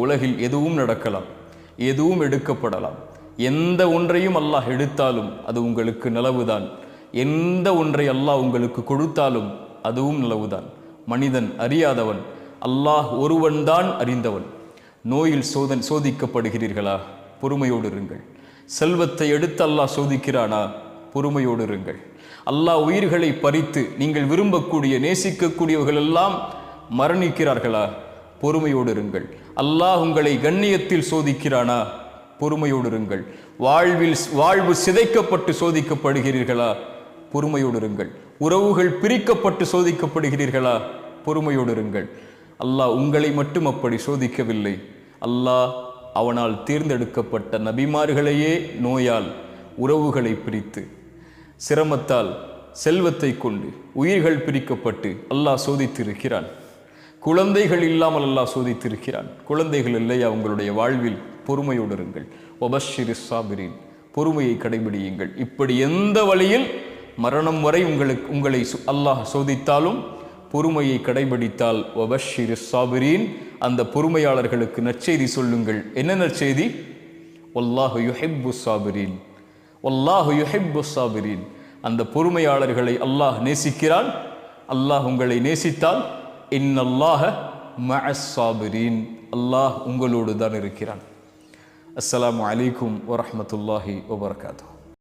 உலகில் எதுவும் நடக்கலாம், எதுவும் எடுக்கப்படலாம். எந்த ஒன்றையும் அல்லாஹ் எடுத்தாலும் அது உங்களுக்கு நலவுதான். எந்த ஒன்றை அல்லாஹ் உங்களுக்கு கொடுத்தாலும் அதுவும் நலவுதான். மனிதன் அறியாதவன், அல்லாஹ் ஒருவன்தான் அறிந்தவன். நோயில் சோதிக்கப்படுகிறீர்களா? பொறுமையோடு இருங்கள். செல்வத்தை எடுத்து அல்லாஹ் சோதிக்கிறானா? பொறுமையோடு இருங்கள். அல்லாஹ் உயிர்களை பறித்து நீங்கள் விரும்பக்கூடிய நேசிக்கக்கூடியவர்கள் எல்லாம் மரணிக்கிறார்களா? பொறுமையோடு இருங்கள். அல்லாஹ் உங்களை கண்ணியத்தில் சோதிக்கிறானா? பொறுமையோடு இருங்கள். வாழ்வு சிதைக்கப்பட்டு சோதிக்கப்படுகிறீர்களா? பொறுமையோடு இருங்கள். உறவுகள் பிரிக்கப்பட்டு சோதிக்கப்படுகிறீர்களா? பொறுமையோடு இருங்கள். அல்லாஹ் உங்களை மட்டும் அப்படி சோதிக்கவில்லை. அல்லாஹ் அவனால் தேர்ந்தெடுக்கப்பட்ட நபிமார்களையே நோயால், உறவுகளை பிரித்து, சிரமத்தால், செல்வத்தை கொண்டு உயிர்கள் பிரிக்கப்பட்டு அல்லாஹ் சோதித்திருக்கிறான். குழந்தைகள் இல்லாமல் அல்லாஹ் சோதித்திருக்கிறான். குழந்தைகள் இல்லையா உங்களுடைய வாழ்வில்? பொறுமையோடு இருங்கள். வபஷ்ஷிரி ஸாபிரீன், பொறுமையை கடைபிடியுங்கள். இப்படி எந்த வழியில் மரணம் வரை உங்களை அல்லாஹ் சோதித்தாலும் பொறுமையை கடைபிடித்தால் வபஷ்ஷிரி ஸாபிரீன், அந்த பொறுமையாளர்களுக்கு நற்செய்தி சொல்லுங்கள். என்ன நற்செய்தி? வல்லாஹு யுஹிப்பு ஸாபிரீன், வல்லாஹு யுஹிப்பு ஸாபிரீன். அந்த பொறுமையாளர்களை அல்லாஹ் நேசிக்கிறான். அல்லாஹ் உங்களை நேசித்தால் இன்னல்லாஹ மஅஸ் ஸாபிரீன், அல்லாஹ் உங்களோடு தான் இருக்கிறான். அஸ்ஸலாமு அலைக்கும் வரஹ்மத்துல்லாஹி வபரகாத்துஹு.